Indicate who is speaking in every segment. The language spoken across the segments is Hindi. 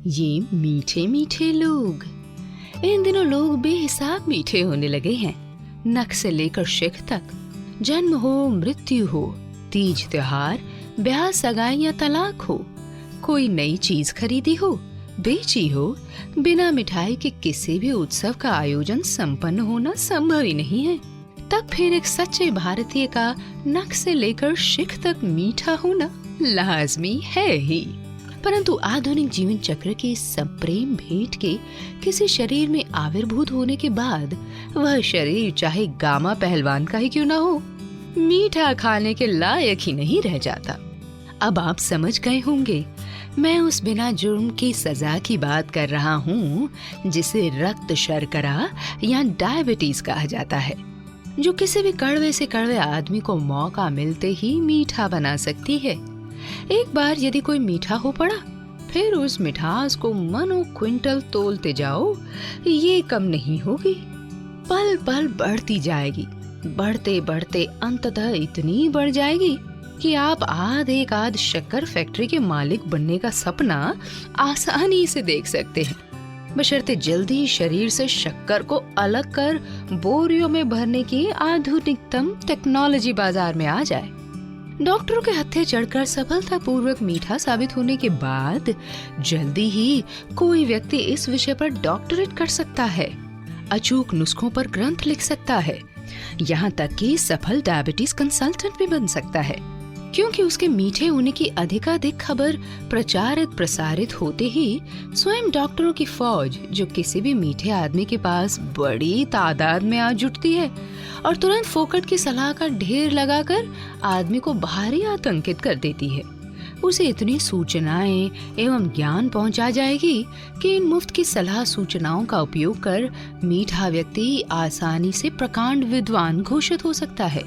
Speaker 1: ये मीठे मीठे लोग। इन दिनों लोग बेहिसाब मीठे होने लगे हैं। नख से लेकर शिख तक, जन्म हो मृत्यु हो, तीज त्योहार, ब्याह सगाई या तलाक हो, कोई नई चीज खरीदी हो, बेची हो, बिना मिठाई के किसी भी उत्सव का आयोजन संपन्न होना संभव ही नहीं है। तब फिर एक सच्चे भारतीय का नख से लेकर शिख तक मीठा होना लाजमी है ही। परंतु आधुनिक जीवन चक्र के सप्रेम भेंट के किसी शरीर में आविर्भूत होने के बाद वह शरीर चाहे गामा पहलवान का ही क्यों ना हो, मीठा खाने के लायक ही नहीं रह जाता। अब आप समझ गए होंगे, मैं उस बिना जुर्म की सजा की बात कर रहा हूँ जिसे रक्त शर्करा या डायबिटीज कहा जाता है, जो किसी भी कड़वे से कड़वे आदमी को मौका मिलते ही मीठा बना सकती है। एक बार यदि कोई मीठा हो पड़ा, फिर उस मिठास को मनो क्विंटल तोलते जाओ, ये कम नहीं होगी, पल पल बढ़ती जाएगी। बढ़ते बढ़ते अंततः इतनी बढ़ जाएगी कि आप एक आध शक्कर फैक्ट्री के मालिक बनने का सपना आसानी से देख सकते हैं, बशर्ते जल्दी शरीर से शक्कर को अलग कर बोरियों में भरने की आधुनिकतम टेक्नोलॉजी बाजार में आ जाए। डॉक्टरों के हत्थे चढ़कर सफलतापूर्वक मीठा साबित होने के बाद जल्दी ही कोई व्यक्ति इस विषय पर डॉक्टरेट कर सकता है, अचूक नुस्खों पर ग्रंथ लिख सकता है, यहाँ तक कि सफल डायबिटीज कंसल्टेंट भी बन सकता है, क्योंकि उसके मीठे होने की अधिकाधिक खबर प्रचारित प्रसारित होते ही स्वयं डॉक्टरों की फौज, जो किसी भी मीठे आदमी के पास बड़ी तादाद में आ जुटती है और तुरंत फोकट की सलाह का ढेर लगाकर आदमी को भारी आतंकित कर देती है। उसे इतनी सूचनाएं एवं ज्ञान पहुंचा जाएगी कि इन मुफ्त की सलाह सूचनाओं का उपयोग कर मीठा व्यक्ति आसानी से प्रकांड विद्वान घोषित हो सकता है।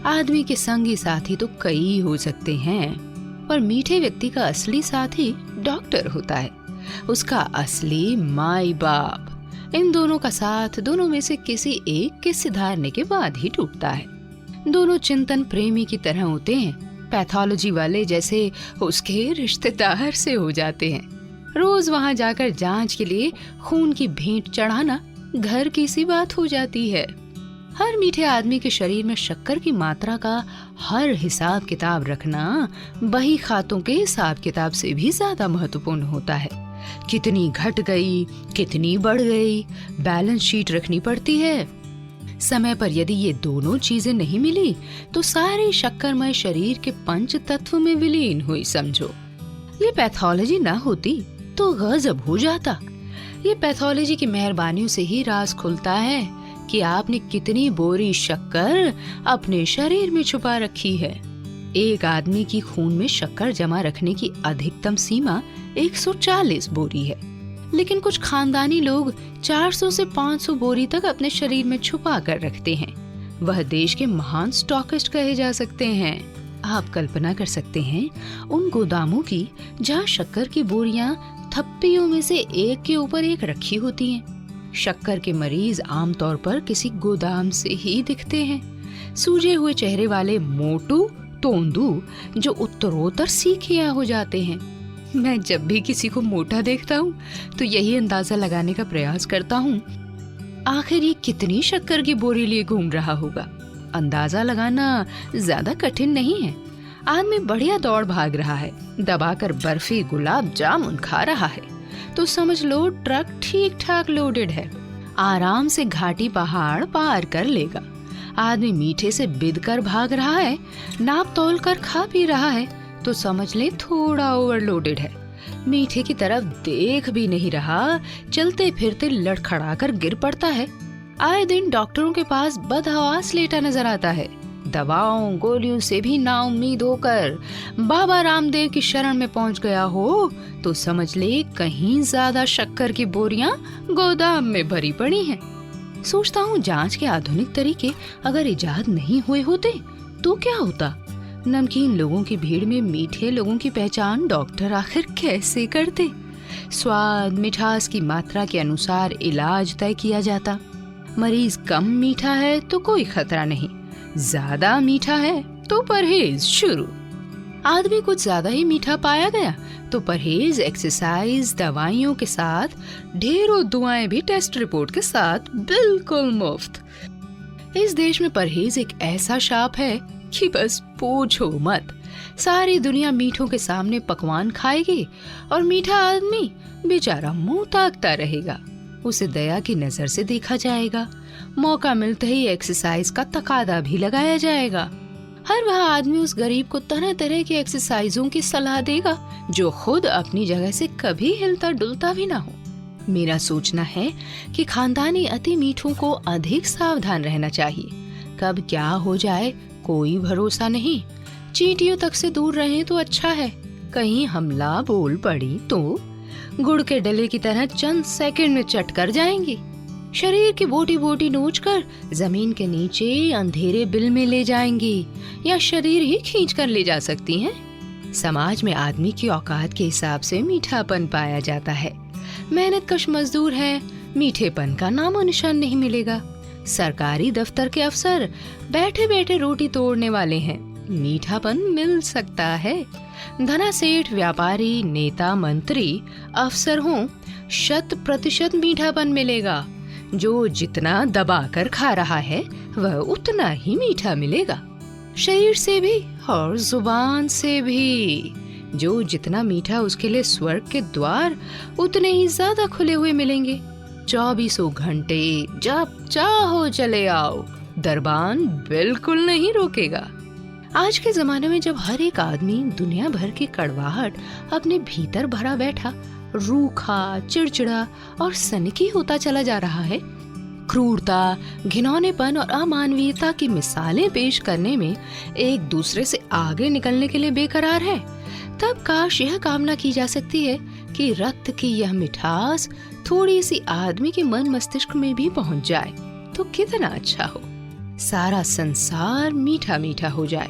Speaker 1: आदमी के संगी साथी तो कई हो सकते हैं, पर मीठे व्यक्ति का असली साथी डॉक्टर होता है, उसका असली माई बाप। इन दोनों का साथ दोनों में से किसी एक के सुधारने के बाद ही टूटता है। दोनों चिंतन प्रेमी की तरह होते हैं, पैथोलॉजी वाले जैसे उसके रिश्तेदार से हो जाते हैं। रोज वहां जाकर जांच के लिए खून की भेंट चढ़ाना घर की सी बात हो जाती है। हर मीठे आदमी के शरीर में शक्कर की मात्रा का हर हिसाब किताब रखना बही खातों के हिसाब किताब से भी ज्यादा महत्वपूर्ण होता है। कितनी घट गई, कितनी बढ़ गई, बैलेंस शीट रखनी पड़ती है। समय पर यदि ये दोनों चीजें नहीं मिली तो सारे शक्करमय शरीर के पंच तत्व में विलीन हुई समझो। ये पैथोलॉजी ना होती तो गजब हो जाता। ये पैथोलॉजी की मेहरबानियों से ही राज खुलता है कि आपने कितनी बोरी शक्कर अपने शरीर में छुपा रखी है। एक आदमी की खून में शक्कर जमा रखने की अधिकतम सीमा 140 बोरी है, लेकिन कुछ खानदानी लोग 400 से 500 बोरी तक अपने शरीर में छुपा कर रखते हैं। वह देश के महान स्टॉकिस्ट कहे जा सकते हैं। आप कल्पना कर सकते हैं उन गोदामों की जहाँ शक्कर की बोरियां थप्पियों में से एक के ऊपर एक रखी होती हैं। शक्कर के मरीज आमतौर पर किसी गोदाम से ही दिखते हैं। सूजे हुए चेहरे वाले मोटू तोंदू जो उत्तरोत्तर सीखिया हो जाते हैं। मैं जब भी किसी को मोटा देखता हूँ तो यही अंदाजा लगाने का प्रयास करता हूँ, आखिर ये कितनी शक्कर की बोरी लिए घूम रहा होगा। अंदाजा लगाना ज्यादा कठिन नहीं है। आदमी बढ़िया दौड़ भाग रहा है, दबाकर बर्फी गुलाब जामुन खा रहा है, तो समझ लो ट्रक ठीक ठाक लोडेड है, आराम से घाटी पहाड़ पार कर लेगा। आदमी मीठे से बिद कर भाग रहा है, नाप तोल कर खा पी रहा है, तो समझ ले थोड़ा ओवरलोडेड है। मीठे की तरफ देख भी नहीं रहा, चलते फिरते लड़खड़ा कर गिर पड़ता है। आए दिन डॉक्टरों के पास बदहवास लेटा नजर आता है। दवाओं गोलियों से भी नाउम्मीद होकर बाबा रामदेव की शरण में पहुंच गया हो तो समझ ले कहीं ज्यादा शक्कर की बोरियां गोदाम में भरी पड़ी हैं। सोचता हूँ जांच के आधुनिक तरीके अगर इजाद नहीं हुए होते तो क्या होता। नमकीन लोगों की भीड़ में मीठे लोगों की पहचान डॉक्टर आखिर कैसे करते। स्वाद मिठास की मात्रा के अनुसार इलाज तय किया जाता। मरीज कम मीठा है तो कोई खतरा नहीं, ज्यादा मीठा है तो परहेज शुरू। आदमी कुछ ज्यादा ही मीठा पाया गया तो परहेज, एक्सरसाइज, दवाइयों के साथ ढेरों दुआएं भी टेस्ट रिपोर्ट के साथ बिल्कुल मुफ्त। इस देश में परहेज एक ऐसा शाप है कि बस पूछो मत। सारी दुनिया मीठों के सामने पकवान खाएगी और मीठा आदमी बेचारा मुंह ताकता रहेगा। उसे दया की नजर से देखा जाएगा। मौका मिलते ही एक्सरसाइज का तकादा भी लगाया जाएगा। हर वह आदमी उस गरीब को तरह तरह की एक्सरसाइजों की सलाह देगा जो खुद अपनी जगह से कभी हिलता डुलता भी ना हो। मेरा सोचना है कि खानदानी अति मीठों को अधिक सावधान रहना चाहिए। कब क्या हो जाए कोई भरोसा नहीं। चींटियों तक से दूर रहें तो अच्छा है। कहीं हमला बोल पड़ी तो गुड़ के डले की तरह चंद सेकंड में चट कर जाएंगी। शरीर की बोटी बोटी नोचकर जमीन के नीचे अंधेरे बिल में ले जाएंगी या शरीर ही खींच कर ले जा सकती हैं। समाज में आदमी की औकात के हिसाब से मीठापन पाया जाता है। मेहनत कश मजदूर है, मीठेपन का नामो निशान नहीं मिलेगा। सरकारी दफ्तर के अफसर बैठे बैठे रोटी तोड़ने वाले हैं, मीठापन मिल सकता है। धना सेठ, व्यापारी, नेता, मंत्री, अफसर हों, 100% मीठापन मिलेगा। जो जितना दबाकर खा रहा है वह उतना ही मीठा मिलेगा। शरीर से भी और जुबान से भी। जो जितना मीठा उसके लिए स्वर्ग के द्वार उतने ही ज्यादा खुले हुए मिलेंगे। 24 घंटे जब चाहो चले आओ, दरबान बिल्कुल नहीं रोकेगा। आज के जमाने में जब हर एक आदमी दुनिया भर की कड़वाहट अपने भीतर भरा बैठा रूखा, चिड़चिड़ा और सनकी होता चला जा रहा है, क्रूरता, घिनौनेपन और अमानवीयता की मिसालें पेश करने में एक दूसरे से आगे निकलने के लिए बेकरार है, तब काश यह कामना की जा सकती है कि रक्त की यह मिठास थोड़ी सी आदमी के मन मस्तिष्क में भी पहुंच जाए तो कितना अच्छा हो। सारा संसार मीठा मीठा हो जाए,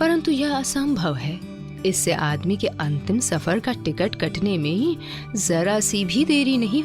Speaker 1: परंतु यह असंभव है। इससे आदमी के अंतिम सफर का टिकट कटने में ही जरा सी भी देरी नहीं